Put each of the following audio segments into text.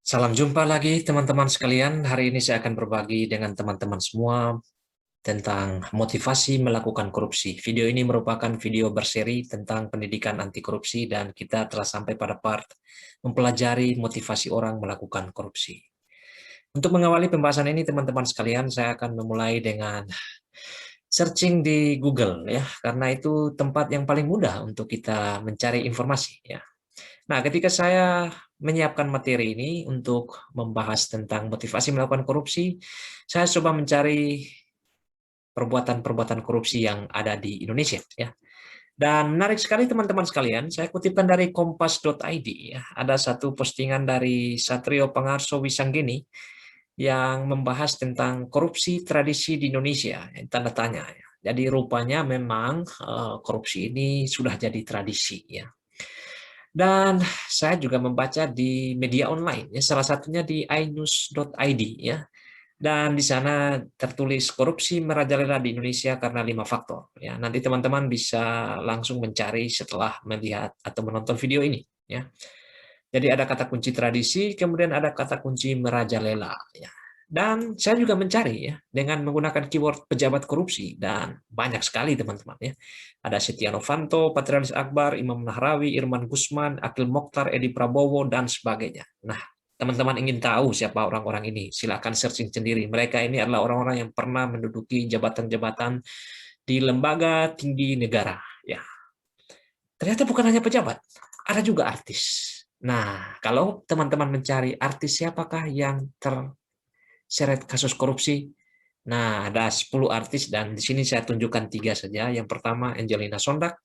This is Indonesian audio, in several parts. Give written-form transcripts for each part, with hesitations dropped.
Salam jumpa lagi teman-teman sekalian. Hari ini saya akan berbagi dengan teman-teman semua tentang motivasi melakukan korupsi. Video ini merupakan video berseri tentang pendidikan anti korupsi dan kita telah sampai pada part mempelajari motivasi orang melakukan korupsi. Untuk mengawali pembahasan ini teman-teman sekalian, saya akan memulai dengan searching di Google ya, karena itu tempat yang paling mudah untuk kita mencari informasi ya. Nah, ketika saya menyiapkan materi ini untuk membahas tentang motivasi melakukan korupsi, saya coba mencari perbuatan-perbuatan korupsi yang ada di Indonesia ya. Dan menarik sekali teman-teman sekalian, saya kutipkan dari kompas.id ya. Ada satu postingan dari Satrio Pangarso Wisanggeni yang membahas tentang korupsi tradisi di Indonesia, tanda tanya ya. Jadi rupanya memang korupsi ini sudah jadi tradisi ya. Dan saya juga membaca di media online, ya, salah satunya di inews.id ya. Dan di sana tertulis korupsi merajalela di Indonesia karena 5 faktor. Ya, nanti teman-teman bisa langsung mencari setelah melihat atau menonton video ini. Ya. Jadi ada kata kunci tradisi, kemudian ada kata kunci merajalela. Ya. Dan saya juga mencari ya dengan menggunakan keyword pejabat korupsi dan banyak sekali teman-teman ya. Ada Setia Novanto, Patrialis Akbar, Imam Nahrawi, Irman Gusman, Akil Mokhtar, Edi Prabowo dan sebagainya. Nah, teman-teman ingin tahu siapa orang-orang ini? Silakan searching sendiri. Mereka ini adalah orang-orang yang pernah menduduki jabatan-jabatan di lembaga tinggi negara ya. Ternyata bukan hanya pejabat, ada juga artis. Nah, kalau teman-teman mencari artis siapakah yang terseret kasus korupsi, nah ada 10 artis dan di sini saya tunjukkan 3 saja. Yang pertama Angelina Sondak,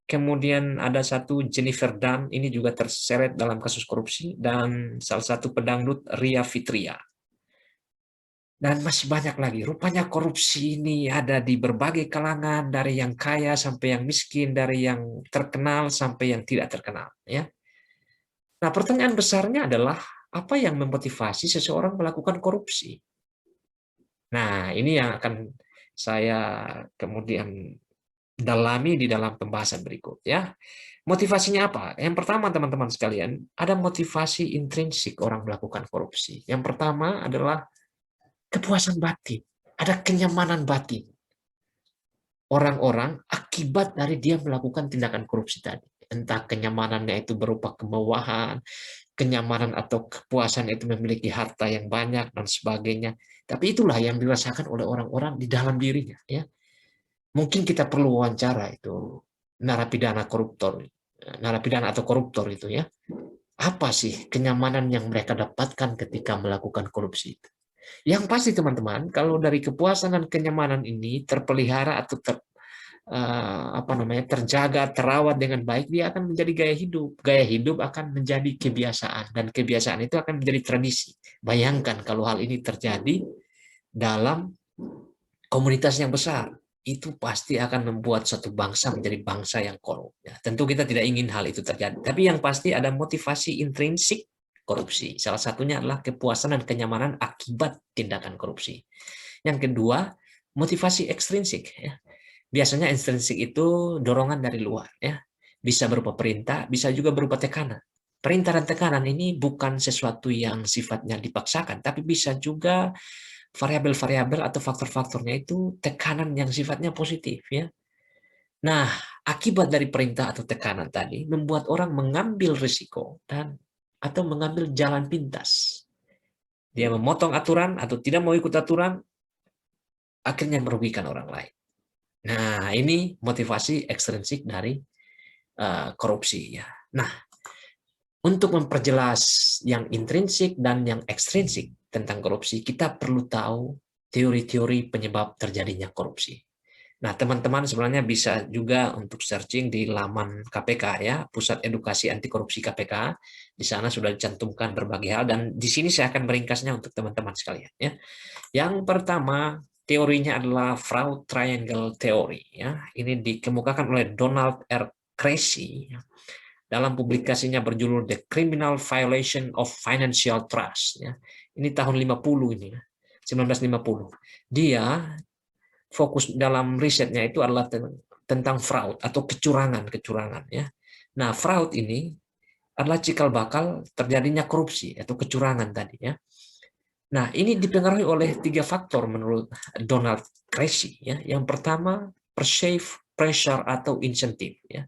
kemudian ada satu Jennifer Dunn, ini juga terseret dalam kasus korupsi, dan salah satu pedangdut Ria Fitria. Dan masih banyak lagi. Rupanya korupsi ini ada di berbagai kalangan, dari yang kaya sampai yang miskin, dari yang terkenal sampai yang tidak terkenal. Ya. Nah, pertanyaan besarnya adalah, apa yang memotivasi seseorang melakukan korupsi? Nah, ini yang akan saya kemudian dalami di dalam pembahasan berikut. Ya. Motivasinya apa? Yang pertama, teman-teman sekalian, ada motivasi intrinsik orang melakukan korupsi. Yang pertama adalah kepuasan batin, ada kenyamanan batin orang-orang akibat dari dia melakukan tindakan korupsi tadi. Entah kenyamanannya itu berupa kemewahan, kenyamanan atau kepuasan itu memiliki harta yang banyak dan sebagainya. Tapi itulah yang dirasakan oleh orang-orang di dalam dirinya. Ya, mungkin kita perlu wawancara itu narapidana koruptor, narapidana atau koruptor itu ya. Apa sih kenyamanan yang mereka dapatkan ketika melakukan korupsi itu? Yang pasti teman-teman, kalau dari kepuasan dan kenyamanan ini terpelihara atau terjaga, terawat dengan baik, dia akan menjadi gaya hidup. Gaya hidup akan menjadi kebiasaan dan kebiasaan itu akan menjadi tradisi. Bayangkan kalau hal ini terjadi dalam komunitas yang besar, itu pasti akan membuat suatu bangsa menjadi bangsa yang korup. Ya, tentu kita tidak ingin hal itu terjadi. Tapi yang pasti ada motivasi intrinsik korupsi. Salah satunya adalah kepuasan dan kenyamanan akibat tindakan korupsi. Yang kedua, motivasi ekstrinsik. Ya. Biasanya ekstrinsik itu dorongan dari luar. Ya. Bisa berupa perintah, bisa juga berupa tekanan. Perintah dan tekanan ini bukan sesuatu yang sifatnya dipaksakan, tapi bisa juga variabel-variabel atau faktor-faktornya itu tekanan yang sifatnya positif. Ya. Nah, akibat dari perintah atau tekanan tadi membuat orang mengambil risiko dan atau mengambil jalan pintas. Dia memotong aturan atau tidak mau ikut aturan, akhirnya merugikan orang lain. Nah, ini motivasi ekstrinsik dari korupsi. Ya. Nah, untuk memperjelas yang intrinsik dan yang ekstrinsik tentang korupsi, kita perlu tahu teori-teori penyebab terjadinya korupsi. Nah, teman-teman sebenarnya bisa juga untuk searching di laman KPK ya, Pusat Edukasi Anti Korupsi KPK. Di sana sudah dicantumkan berbagai hal dan di sini saya akan meringkasnya untuk teman-teman sekalian ya. Yang pertama, teorinya adalah fraud triangle theory ya. Ini dikemukakan oleh Donald R. Creasy dalam publikasinya berjudul The Criminal Violation of Financial Trust ya. Ini tahun 50 ini ya. 1950. Dia fokus dalam risetnya itu adalah tentang fraud atau kecurangan ya. Nah, fraud ini adalah cikal bakal terjadinya korupsi atau kecurangan tadi ya. Nah, ini dipengaruhi oleh 3 faktor menurut Donald Creasy ya. Yang pertama, perceived pressure atau insentif ya,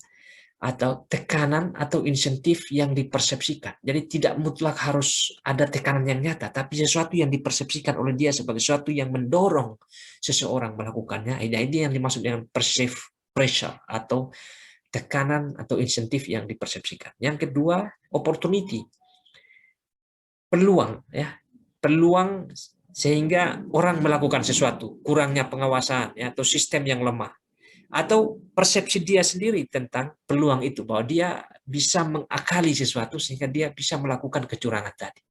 atau tekanan atau insentif yang dipersepsikan. Jadi tidak mutlak harus ada tekanan yang nyata, tapi sesuatu yang dipersepsikan oleh dia sebagai sesuatu yang mendorong seseorang melakukannya. Ini yang dimaksud dengan perceived pressure atau tekanan atau insentif yang dipersepsikan. Yang kedua, opportunity, peluang ya, peluang sehingga orang melakukan sesuatu, kurangnya pengawasan ya, atau sistem yang lemah, atau persepsi dia sendiri tentang peluang itu, bahwa dia bisa mengakali sesuatu sehingga dia bisa melakukan kecurangan tadi.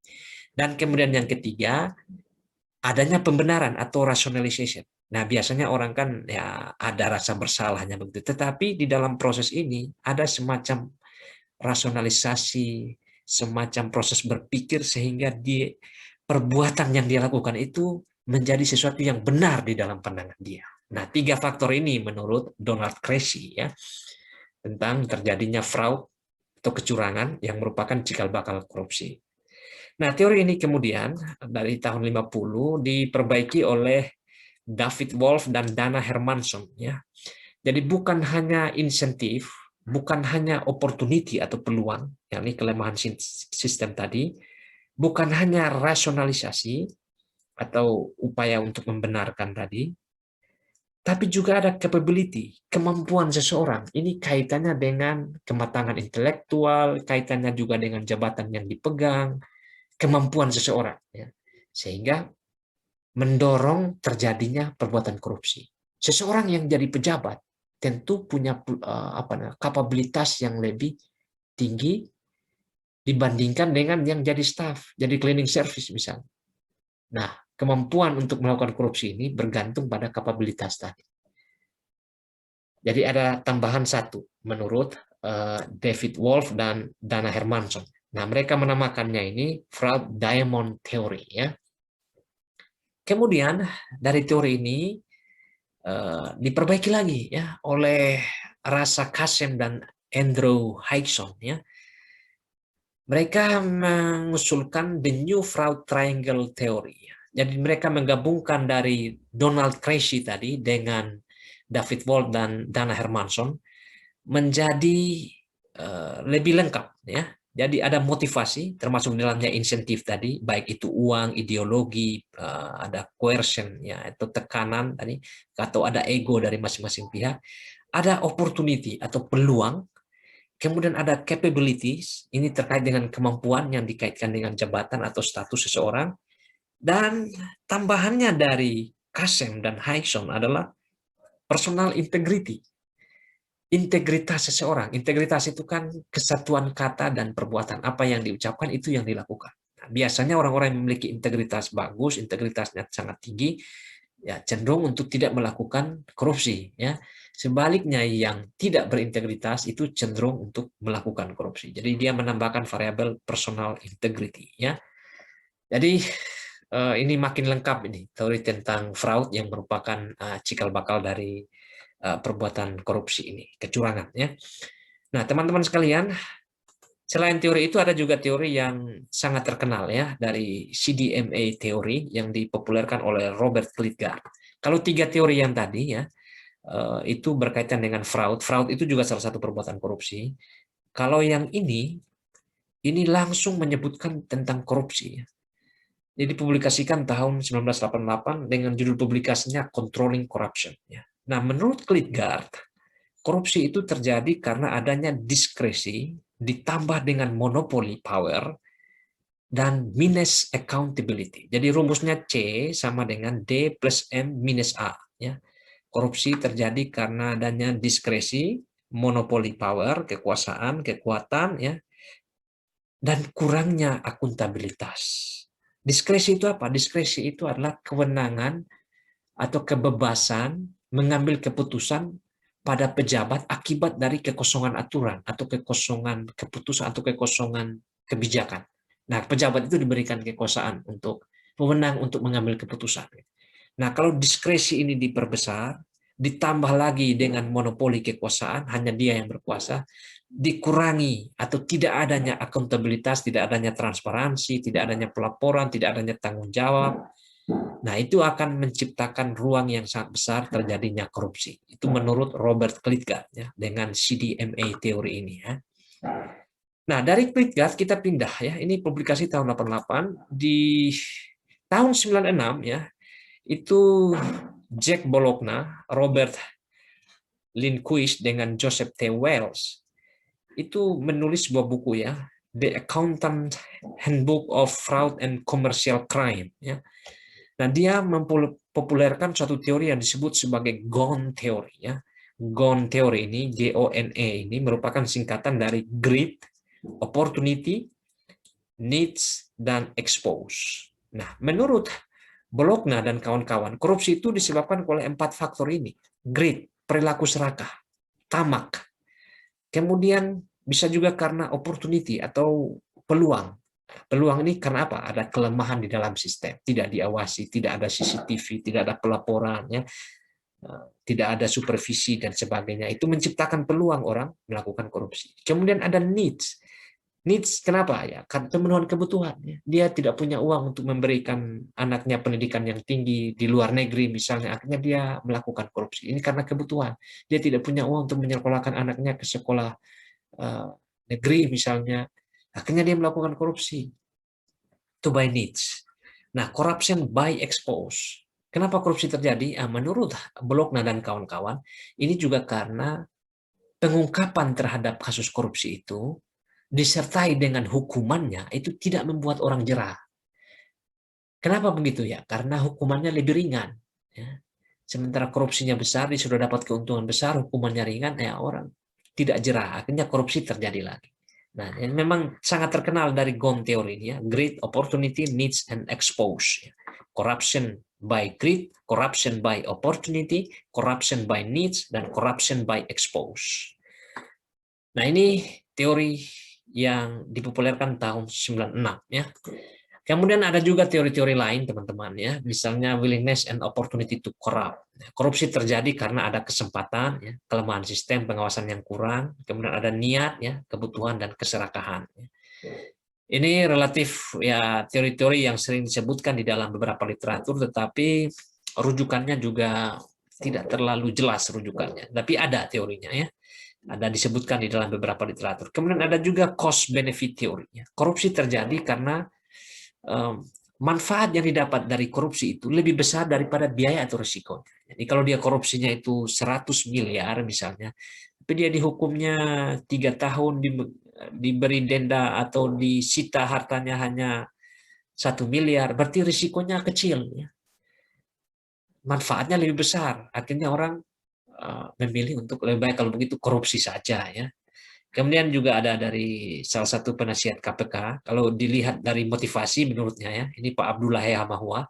Dan kemudian yang ketiga, adanya pembenaran atau rationalization. Nah, biasanya orang kan ya ada rasa bersalahnya begitu, tetapi di dalam proses ini ada semacam rasionalisasi, semacam proses berpikir sehingga perbuatan yang dia lakukan itu menjadi sesuatu yang benar di dalam pandangan dia. Nah, 3 faktor ini menurut Donald Creasy ya, tentang terjadinya fraud atau kecurangan yang merupakan cikal bakal korupsi. Nah, teori ini kemudian dari tahun 50 diperbaiki oleh David Wolf dan Dana Hermanson ya. Jadi bukan hanya insentif, bukan hanya opportunity atau peluang, yakni kelemahan sistem tadi, bukan hanya rasionalisasi atau upaya untuk membenarkan tadi, tapi juga ada capability, kemampuan seseorang. Ini kaitannya dengan kematangan intelektual, kaitannya juga dengan jabatan yang dipegang, kemampuan seseorang, ya. Sehingga mendorong terjadinya perbuatan korupsi. Seseorang yang jadi pejabat tentu punya kapabilitas yang lebih tinggi dibandingkan dengan yang jadi staff, jadi cleaning service misalnya. Nah, kemampuan untuk melakukan korupsi ini bergantung pada kapabilitas tadi. Jadi ada tambahan satu menurut David Wolf dan Dana Hermanson. Nah, mereka menamakannya ini fraud diamond theory ya. Kemudian dari teori ini diperbaiki lagi ya oleh Rasa Kasem dan Andrew Hixon ya. Mereka mengusulkan the new fraud triangle theory. Jadi mereka menggabungkan dari Donald Creasy tadi dengan David Wolf dan Dana Hermanson menjadi lebih lengkap ya. Jadi ada motivasi termasuk dalamnya insentif tadi, baik itu uang, ideologi, ada coercion ya, atau tekanan tadi, atau ada ego dari masing-masing pihak, ada opportunity atau peluang. Kemudian ada capabilities, ini terkait dengan kemampuan yang dikaitkan dengan jabatan atau status seseorang. Dan tambahannya dari Kasem dan Hixon adalah personal integrity. Integritas seseorang. Integritas itu kan kesatuan kata dan perbuatan. Apa yang diucapkan itu yang dilakukan. Nah, biasanya orang-orang yang memiliki integritas bagus, integritasnya sangat tinggi, ya cenderung untuk tidak melakukan korupsi ya. Sebaliknya yang tidak berintegritas itu cenderung untuk melakukan korupsi. Jadi dia menambahkan variabel personal integrity ya. Jadi ini makin lengkap ini teori tentang fraud yang merupakan cikal bakal dari perbuatan korupsi ini, kecurangan ya. Nah, teman-teman sekalian, selain teori itu ada juga teori yang sangat terkenal ya dari CDMA teori yang dipopulerkan oleh Robert Klitgaard. Kalau 3 teori yang tadi ya itu berkaitan dengan fraud. Fraud itu juga salah satu perbuatan korupsi. Kalau yang ini langsung menyebutkan tentang korupsi. Jadi dipublikasikan tahun 1988 dengan judul publikasinya Controlling Corruption. Nah, menurut Klitgaard, korupsi itu terjadi karena adanya diskresi ditambah dengan monopoli power dan minus accountability. Jadi rumusnya C sama dengan D plus M minus A. Ya. Korupsi terjadi karena adanya diskresi, monopoli power, kekuasaan, kekuatan, ya, dan kurangnya akuntabilitas. Diskresi itu apa? Diskresi itu adalah kewenangan atau kebebasan mengambil keputusan pada pejabat akibat dari kekosongan aturan atau kekosongan keputusan atau kekosongan kebijakan. Nah, pejabat itu diberikan kekuasaan untuk wewenang untuk mengambil keputusan. Nah, kalau diskresi ini diperbesar, ditambah lagi dengan monopoli kekuasaan, hanya dia yang berkuasa, dikurangi atau tidak adanya akuntabilitas, tidak adanya transparansi, tidak adanya pelaporan, tidak adanya tanggung jawab. Nah, itu akan menciptakan ruang yang sangat besar terjadinya korupsi. Itu menurut Robert Klitgard ya, dengan CDMA teori ini ya. Nah, dari Klitgard kita pindah ya. Ini publikasi tahun 88. Di tahun 96 ya, itu Jack Bologna, Robert Lindquist dengan Joseph T. Wells itu menulis sebuah buku ya, The Accountant Handbook of Fraud and Commercial Crime ya. Nah, dia mempopulerkan suatu teori yang disebut sebagai GONE Theory ya. GONE Theory ini, GONE ini merupakan singkatan dari Greed, Opportunity, Needs, dan Expose. Nah, menurut Bologna dan kawan-kawan, korupsi itu disebabkan oleh 4 faktor ini. Greed, perilaku serakah, tamak, kemudian bisa juga karena opportunity atau peluang. Peluang ini karena apa? Ada kelemahan di dalam sistem, tidak diawasi, tidak ada CCTV, tidak ada pelaporan, ya, tidak ada supervisi dan sebagainya. Itu menciptakan peluang orang melakukan korupsi. Kemudian ada needs. Needs kenapa ya? Karena pemenuhan kebutuhan. Dia tidak punya uang untuk memberikan anaknya pendidikan yang tinggi di luar negeri misalnya, akhirnya dia melakukan korupsi. Ini karena kebutuhan. Dia tidak punya uang untuk menyekolahkan anaknya ke sekolah negeri misalnya, akhirnya dia melakukan korupsi. Itu by needs. Nah, corruption by expose. Kenapa korupsi terjadi? Menurut Bologna dan kawan-kawan, ini juga karena pengungkapan terhadap kasus korupsi itu disertai dengan hukumannya itu tidak membuat orang jera. Kenapa begitu ya? Karena hukumannya lebih ringan. Ya. Sementara korupsinya besar, dia sudah dapat keuntungan besar, hukumannya ringan, ya orang tidak jera. Akhirnya korupsi terjadi lagi. Nah, ini memang sangat terkenal dari GONE teori ini ya, greed, opportunity, needs, and expose. Corruption by greed, corruption by opportunity, corruption by needs, dan corruption by expose. Nah, ini teori yang dipopulerkan tahun 96 ya. Kemudian ada juga teori-teori lain teman-teman ya, misalnya willingness and opportunity to corrupt. Korupsi terjadi karena ada kesempatan ya, kelemahan sistem pengawasan yang kurang, kemudian ada niat ya, kebutuhan dan keserakahan. Ini relatif ya teori-teori yang sering disebutkan di dalam beberapa literatur, tetapi rujukannya juga tidak terlalu jelas rujukannya, tapi ada teorinya ya. Ada disebutkan di dalam beberapa literatur. Kemudian ada juga cost benefit teori. Korupsi terjadi karena manfaat yang didapat dari korupsi itu lebih besar daripada biaya atau risiko. Jadi kalau dia korupsinya itu 100 miliar misalnya, tapi dia dihukumnya 3 tahun, diberi denda atau disita hartanya hanya 1 miliar, berarti risikonya kecil. Manfaatnya lebih besar. Akhirnya orang memilih untuk lebih baik kalau begitu korupsi saja ya. Kemudian juga ada dari salah satu penasihat KPK, kalau dilihat dari motivasi menurutnya ya, ini Pak Abdullah Hamahwa,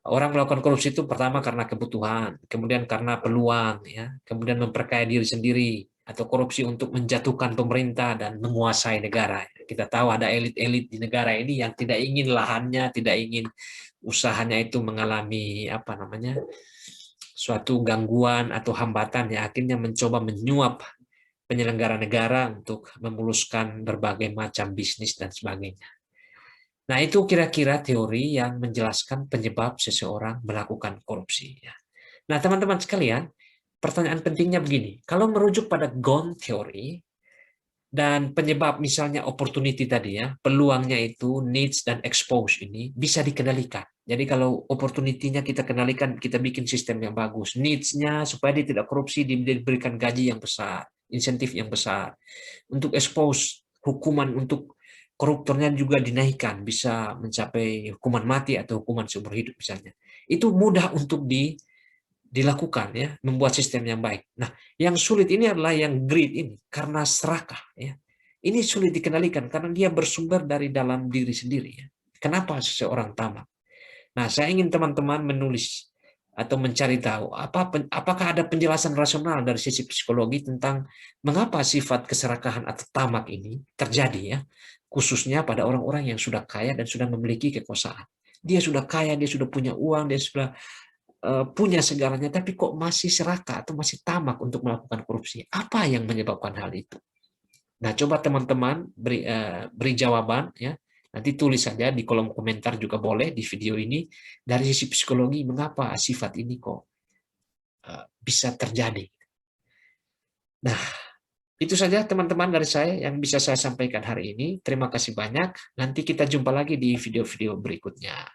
orang melakukan korupsi itu pertama karena kebutuhan, kemudian karena peluang ya, kemudian memperkaya diri sendiri, atau korupsi untuk menjatuhkan pemerintah dan menguasai negara. Kita tahu ada elit-elit di negara ini yang tidak ingin lahannya, tidak ingin usahanya itu mengalami apa namanya, suatu gangguan atau hambatan yang akhirnya mencoba menyuap penyelenggara negara untuk memuluskan berbagai macam bisnis dan sebagainya. Nah, itu kira-kira teori yang menjelaskan penyebab seseorang melakukan korupsi. Nah, teman-teman sekalian, pertanyaan pentingnya begini. Kalau merujuk pada GONE teori, dan penyebab misalnya opportunity tadi ya, peluangnya itu needs dan expose ini bisa dikendalikan. Jadi kalau opportunity-nya kita kendalikan, kita bikin sistem yang bagus. Needs-nya supaya dia tidak korupsi, diberikan gaji yang besar, insentif yang besar. Untuk expose, hukuman untuk koruptornya juga dinaikkan, bisa mencapai hukuman mati atau hukuman seumur hidup misalnya. Itu mudah untuk dilakukan ya, membuat sistem yang baik. Nah, yang sulit ini adalah yang greed ini karena serakah ya. Ini sulit dikendalikan karena dia bersumber dari dalam diri sendiri ya. Kenapa seseorang tamak? Nah, saya ingin teman-teman menulis atau mencari tahu apakah ada penjelasan rasional dari sisi psikologi tentang mengapa sifat keserakahan atau tamak ini terjadi ya, khususnya pada orang-orang yang sudah kaya dan sudah memiliki kekuasaan. Dia sudah kaya, dia sudah punya uang, dia sudah punya segalanya, tapi kok masih serakah atau masih tamak untuk melakukan korupsi? Apa yang menyebabkan hal itu? Nah, coba teman-teman beri jawaban ya. Nanti tulis saja di kolom komentar juga boleh di video ini dari sisi psikologi mengapa sifat ini kok bisa terjadi. Nah, itu saja teman-teman dari saya yang bisa saya sampaikan hari ini. Terima kasih banyak. Nanti kita jumpa lagi di video-video berikutnya.